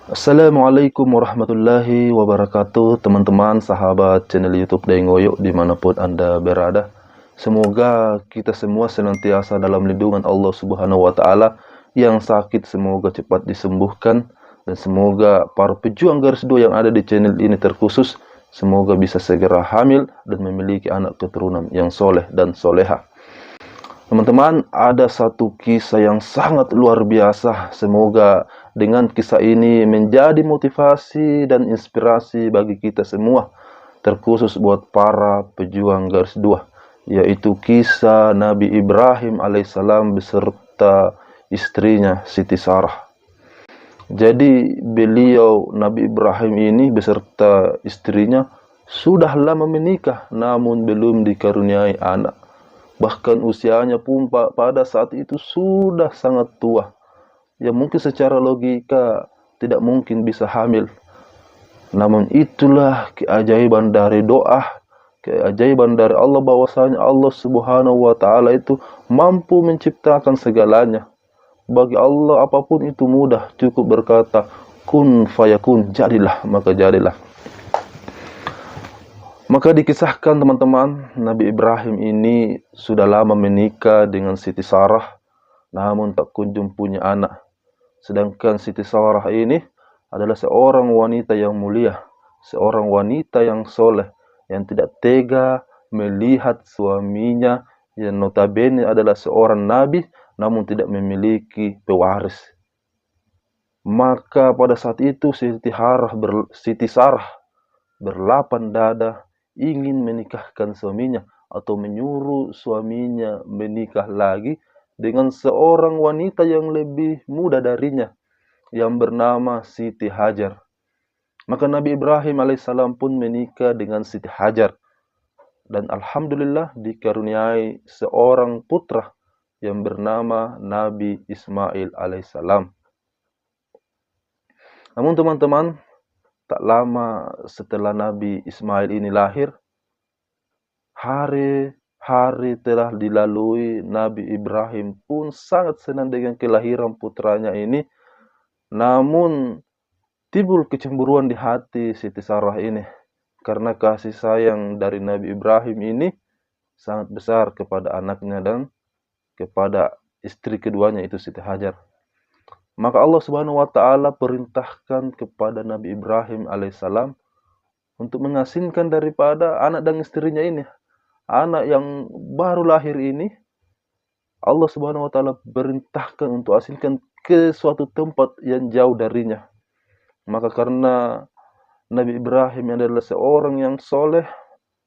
Assalamualaikum warahmatullahi wabarakatuh, teman-teman sahabat channel YouTube Dengoyo dimanapun Anda berada. Semoga kita semua senantiasa dalam lindungan Allah Subhanahu wa Ta'ala. Yang sakit semoga cepat disembuhkan, dan semoga para pejuang garis dua yang ada di channel ini terkhusus semoga bisa segera hamil dan memiliki anak keturunan yang soleh dan soleha. Teman-teman, ada satu kisah yang sangat luar biasa. Semoga dengan kisah ini menjadi motivasi dan inspirasi bagi kita semua, terkhusus buat para pejuang garis dua, yaitu kisah Nabi Ibrahim alaihissalam beserta istrinya Siti Sarah. Jadi beliau Nabi Ibrahim ini beserta istrinya sudah lama menikah namun belum dikaruniai anak. Bahkan usianya pun pada saat itu sudah sangat tua. Ya mungkin secara logika tidak mungkin bisa hamil. Namun itulah keajaiban dari doa, keajaiban dari Allah, bahwasanya Allah Subhanahu wa Ta'ala itu mampu menciptakan segalanya. Bagi Allah apapun itu mudah, cukup berkata kun fayakun, jadilah maka jadilah. Maka dikisahkan teman-teman, Nabi Ibrahim ini sudah lama menikah dengan Siti Sarah, namun tak kunjung punya anak. Sedangkan Siti Sarah ini adalah seorang wanita yang mulia, seorang wanita yang soleh, yang tidak tega melihat suaminya yang notabene adalah seorang nabi, namun tidak memiliki pewaris. Maka pada saat itu Siti Sarah berlapang dada ingin menikahkan suaminya atau menyuruh suaminya menikah lagi dengan seorang wanita yang lebih muda darinya yang bernama Siti Hajar. Maka Nabi Ibrahim alaihissalam pun menikah dengan Siti Hajar, dan alhamdulillah dikaruniai seorang putra yang bernama Nabi Ismail alaihissalam. Namun teman-teman, tak lama setelah Nabi Ismail ini lahir, hari-hari telah dilalui. Nabi Ibrahim pun sangat senang dengan kelahiran putranya ini. Namun timbul kecemburuan di hati Siti Sarah ini, karena kasih sayang dari Nabi Ibrahim ini sangat besar kepada anaknya dan kepada istri keduanya itu Siti Hajar. Maka Allah Subhanahu wa Ta'ala perintahkan kepada Nabi Ibrahim alaihissalam untuk mengasingkan daripada anak dan istrinya ini. Anak yang baru lahir ini Allah Subhanahu wa Ta'ala perintahkan untuk asingkan ke suatu tempat yang jauh darinya. Maka karena Nabi Ibrahim adalah seorang yang soleh,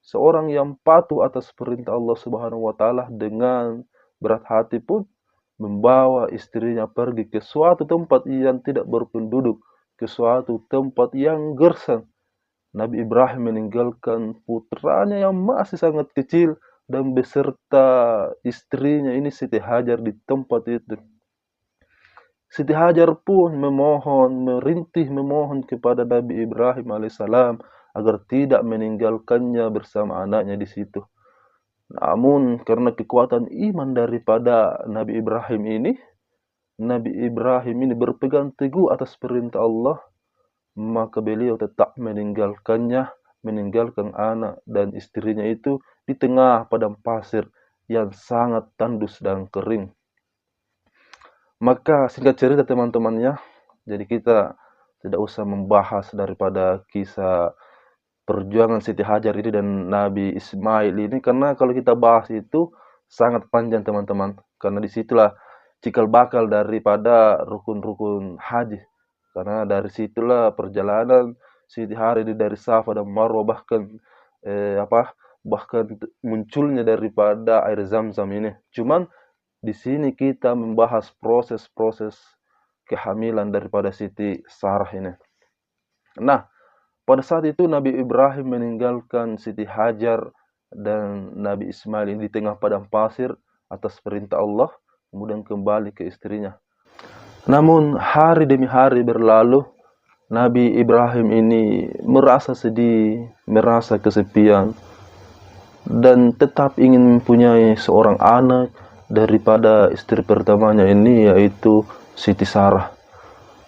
seorang yang patuh atas perintah Allah Subhanahu wa Ta'ala, dengan berat hati pun membawa istrinya pergi ke suatu tempat yang tidak berpenduduk, ke suatu tempat yang gersang. Nabi Ibrahim meninggalkan putranya yang masih sangat kecil dan beserta istrinya ini Siti Hajar di tempat itu. Siti Hajar pun merintih memohon kepada Nabi Ibrahim alaihissalam agar tidak meninggalkannya bersama anaknya di situ. Namun karena kekuatan iman daripada Nabi Ibrahim ini berpegang teguh atas perintah Allah, maka beliau tetap meninggalkan anak dan istrinya itu di tengah padang pasir yang sangat tandus dan kering. Maka singkat cerita teman-temannya, jadi kita tidak usah membahas daripada kisah perjuangan Siti Hajar ini dan Nabi Ismail ini, karena kalau kita bahas itu sangat panjang teman-teman, karena disitulah cikal bakal daripada rukun-rukun haji, karena dari situlah perjalanan Siti Hajar dari Safa dan Marwah, bahkan munculnya daripada air Zam-Zam ini. Cuman di sini kita membahas proses-proses kehamilan daripada Siti Sarah ini. Nah, pada saat itu Nabi Ibrahim meninggalkan Siti Hajar dan Nabi Ismail ini di tengah padang pasir atas perintah Allah, kemudian kembali ke istrinya. Namun hari demi hari berlalu, Nabi Ibrahim ini merasa sedih, merasa kesepian, dan tetap ingin mempunyai seorang anak daripada istri pertamanya ini, yaitu Siti Sarah.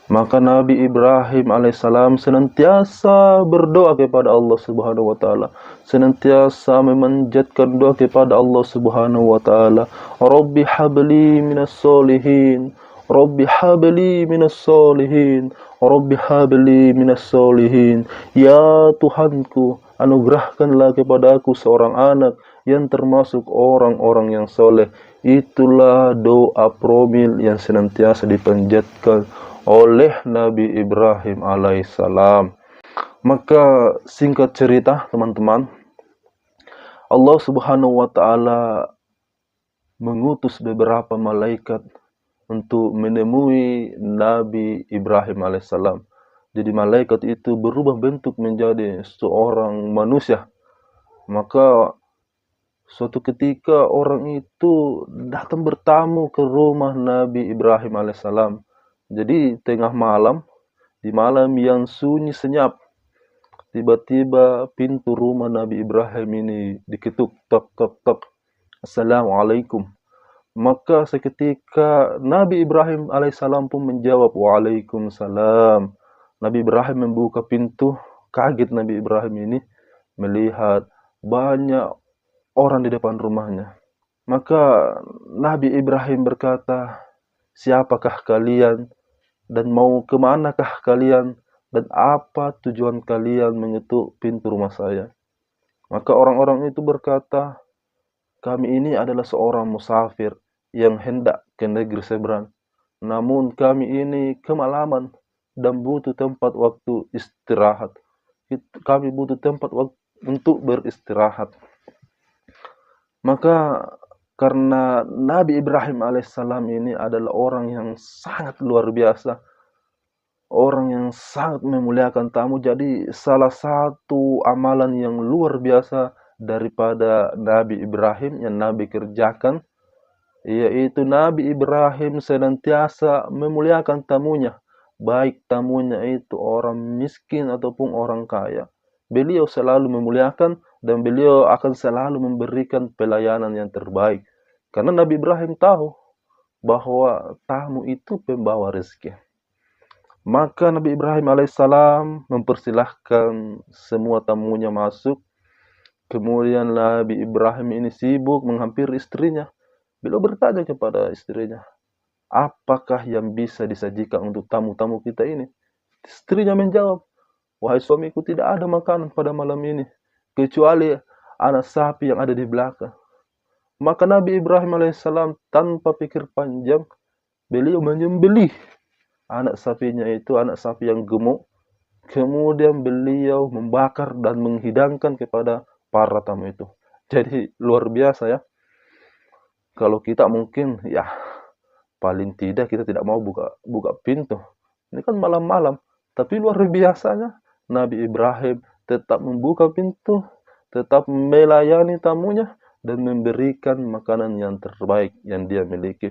Maka Nabi Ibrahim alaihissalam senantiasa berdoa kepada Allah Subhanahu wa taala, senantiasa memanjatkan doa kepada Allah Subhanahu wa taala. Rabbi habli minas solihin, Rabbi habli minas solihin, Rabbi habli minas solihin. Ya Tuhanku, anugerahkanlah kepadaku seorang anak yang termasuk orang-orang yang soleh. Itulah doa promil yang senantiasa dipanjatkan oleh Nabi Ibrahim alaihissalam. Maka singkat cerita teman-teman, Allah Subhanahu wa taala mengutus beberapa malaikat untuk menemui Nabi Ibrahim alaihissalam. Jadi malaikat itu berubah bentuk menjadi seorang manusia. Maka suatu ketika orang itu datang bertamu ke rumah Nabi Ibrahim alaihissalam. Jadi tengah malam, di malam yang sunyi senyap, tiba-tiba pintu rumah Nabi Ibrahim ini diketuk, tok tok tok. Assalamualaikum. Maka seketika Nabi Ibrahim alaihissalam pun menjawab, Waalaikumsalam. Nabi Ibrahim membuka pintu, kaget Nabi Ibrahim ini melihat banyak orang di depan rumahnya. Maka Nabi Ibrahim berkata, siapakah kalian dan mau kemanakah kalian dan apa tujuan kalian mengetuk pintu rumah saya? Maka orang-orang itu berkata, kami ini adalah seorang musafir yang hendak ke negeri seberang. Namun kami ini kemalaman dan butuh tempat waktu istirahat. Kami butuh tempat waktu untuk beristirahat. Maka karena Nabi Ibrahim alaihissalam ini adalah orang yang sangat luar biasa, orang yang sangat memuliakan tamu, jadi salah satu amalan yang luar biasa daripada Nabi Ibrahim yang Nabi kerjakan, yaitu Nabi Ibrahim senantiasa memuliakan tamunya, baik tamunya itu orang miskin ataupun orang kaya. Beliau selalu memuliakan dan beliau akan selalu memberikan pelayanan yang terbaik. Karena Nabi Ibrahim tahu bahwa tamu itu pembawa rezeki. Maka Nabi Ibrahim alaihissalam mempersilahkan semua tamunya masuk. Kemudian Nabi Ibrahim ini sibuk menghampiri istrinya. Beliau bertanya kepada istrinya, apakah yang bisa disajikan untuk tamu-tamu kita ini? Istrinya menjawab, wahai suamiku, tidak ada makanan pada malam ini, kecuali anak sapi yang ada di belakang. Maka Nabi Ibrahim alaihissalam tanpa pikir panjang, beliau menyembelih anak sapinya itu, anak sapi yang gemuk. Kemudian beliau membakar dan menghidangkan kepada para tamu itu. Jadi luar biasa ya. Kalau kita mungkin ya paling tidak kita tidak mau buka pintu. Ini kan malam-malam. Tapi luar biasanya Nabi Ibrahim tetap membuka pintu, tetap melayani tamunya dan memberikan makanan yang terbaik yang dia miliki.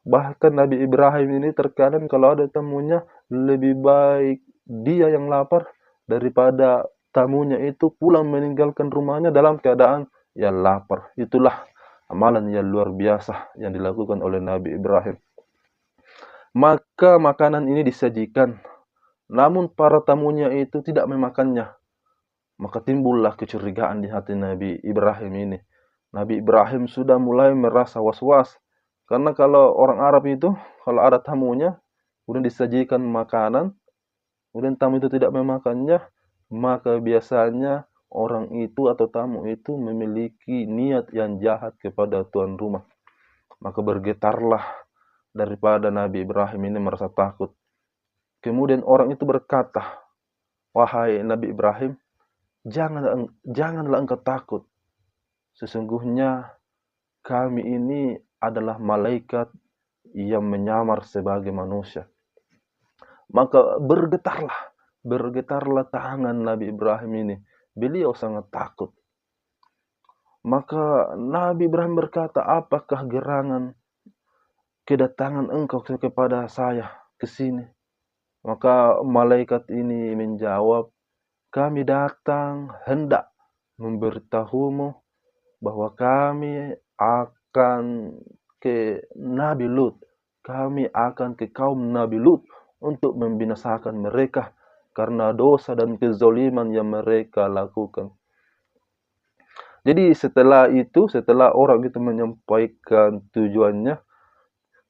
Bahkan Nabi Ibrahim ini terkadang kalau ada tamunya lebih baik dia yang lapar daripada tamunya itu pulang meninggalkan rumahnya dalam keadaan yang lapar. Itulah amalan yang luar biasa yang dilakukan oleh Nabi Ibrahim. Maka makanan ini disajikan, namun para tamunya itu tidak memakannya. Maka timbullah kecurigaan di hati Nabi Ibrahim ini. Nabi Ibrahim sudah mulai merasa was-was. Karena kalau orang Arab itu, kalau ada tamunya, kemudian disajikan makanan, kemudian tamu itu tidak memakannya, maka biasanya orang itu atau tamu itu memiliki niat yang jahat kepada tuan rumah. Maka bergetarlah daripada Nabi Ibrahim ini merasa takut. Kemudian orang itu berkata, wahai Nabi Ibrahim, janganlah engkau takut. Sesungguhnya kami ini adalah malaikat yang menyamar sebagai manusia. Maka bergetarlah tangan Nabi Ibrahim ini. Beliau sangat takut. Maka Nabi Ibrahim berkata, apakah gerangan kedatangan engkau kepada saya ke sini? Maka malaikat ini menjawab, kami datang hendak memberitahumu bahwa kami akan ke Nabi Lut. Kami akan ke kaum Nabi Lut. untuk membinasakan mereka karena dosa dan kezaliman yang mereka lakukan. Jadi setelah itu, setelah orang itu menyampaikan tujuannya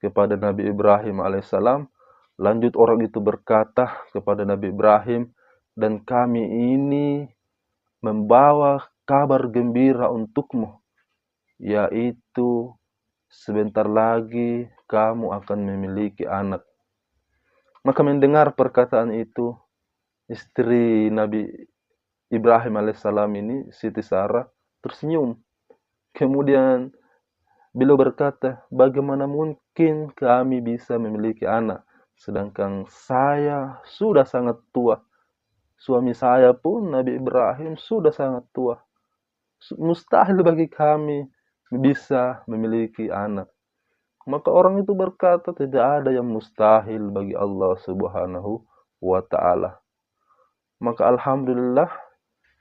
kepada Nabi Ibrahim alaihissalam, lanjut orang itu berkata kepada Nabi Ibrahim, dan kami ini membawa kabar gembira untukmu, yaitu sebentar lagi kamu akan memiliki anak. Maka mendengar perkataan itu, istri Nabi Ibrahim alaihissalam ini, Siti Sarah, tersenyum. Kemudian beliau berkata, bagaimana mungkin kami bisa memiliki anak, sedangkan saya sudah sangat tua. Suami saya pun, Nabi Ibrahim, sudah sangat tua. Mustahil bagi kami bisa memiliki anak. Maka orang itu berkata, tidak ada yang mustahil bagi Allah Subhanahu wa Ta'ala. Maka alhamdulillah,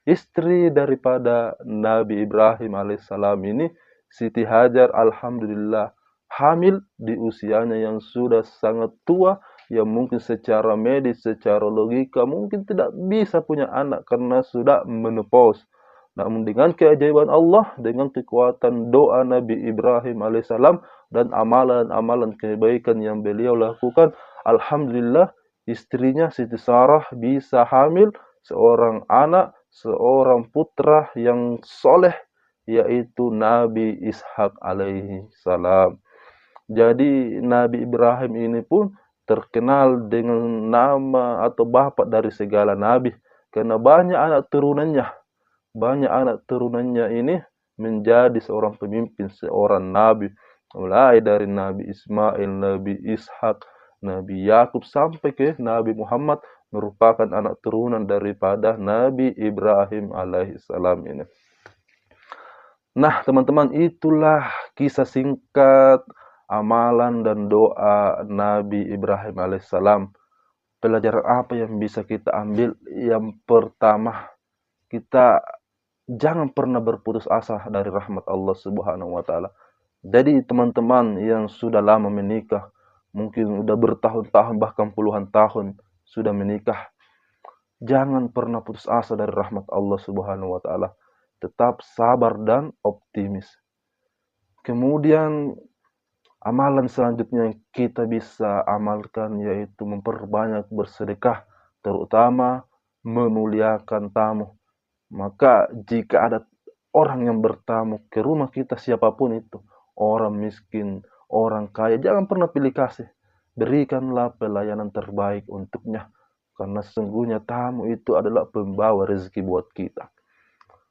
istri daripada Nabi Ibrahim alaihissalam ini, Siti Hajar, alhamdulillah hamil di usianya yang sudah sangat tua, yang mungkin secara medis, secara logika mungkin tidak bisa punya anak karena sudah menopause. Namun dengan keajaiban Allah, dengan kekuatan doa Nabi Ibrahim alaihissalam dan amalan-amalan kebaikan yang beliau lakukan, alhamdulillah istrinya Siti Sarah bisa hamil seorang anak, seorang putra yang soleh, yaitu Nabi Ishak alaihi salam. Jadi Nabi Ibrahim ini pun terkenal dengan nama atau bapak dari segala nabi, karena banyak anak turunannya ini menjadi seorang pemimpin, seorang nabi, mulai dari Nabi Ismail, Nabi Ishak, Nabi Yakub sampai ke Nabi Muhammad, merupakan anak turunan daripada Nabi Ibrahim alaihissalam ini. Nah, teman-teman, itulah kisah singkat amalan dan doa Nabi Ibrahim alaihissalam. Pelajaran apa yang bisa kita ambil? Yang pertama, kita jangan pernah berputus asa dari rahmat Allah Subhanahu wa Ta'ala. Jadi, teman-teman yang sudah lama menikah, mungkin sudah bertahun-tahun bahkan puluhan tahun sudah menikah, jangan pernah putus asa dari rahmat Allah Subhanahu wa Ta'ala. Tetap sabar dan optimis. Kemudian amalan selanjutnya yang kita bisa amalkan yaitu memperbanyak bersedekah, terutama memuliakan tamu. Maka jika ada orang yang bertamu ke rumah kita, siapapun itu, orang miskin, orang kaya, jangan pernah pilih kasih. Berikanlah pelayanan terbaik untuknya, karena sesungguhnya tamu itu adalah pembawa rezeki buat kita.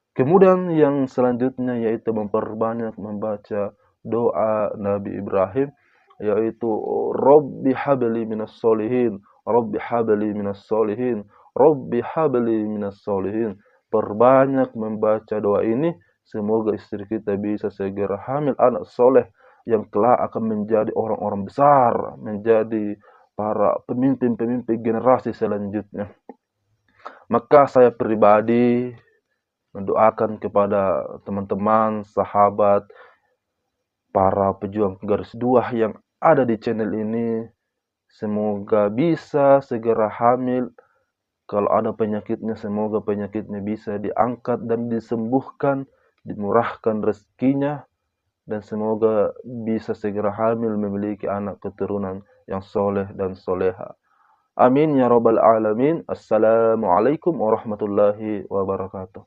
Kemudian yang selanjutnya yaitu memperbanyak membaca doa Nabi Ibrahim, yaitu Rabbi habli minas solihin, Rabbi habli minas solihin, Rabbi habli minas solihin. Perbanyak membaca doa ini, semoga istri kita bisa segera hamil anak soleh yang kelak akan menjadi orang-orang besar, menjadi para pemimpin-pemimpin generasi selanjutnya. Maka saya pribadi mendoakan kepada teman-teman, sahabat, para pejuang garis 2 yang ada di channel ini, semoga bisa segera hamil. Kalau ada penyakitnya, semoga penyakitnya bisa diangkat dan disembuhkan, dimurahkan rezekinya, dan semoga bisa segera hamil memiliki anak keturunan yang soleh dan soleha. Amin ya rabbal alamin. Assalamualaikum warahmatullahi wabarakatuh.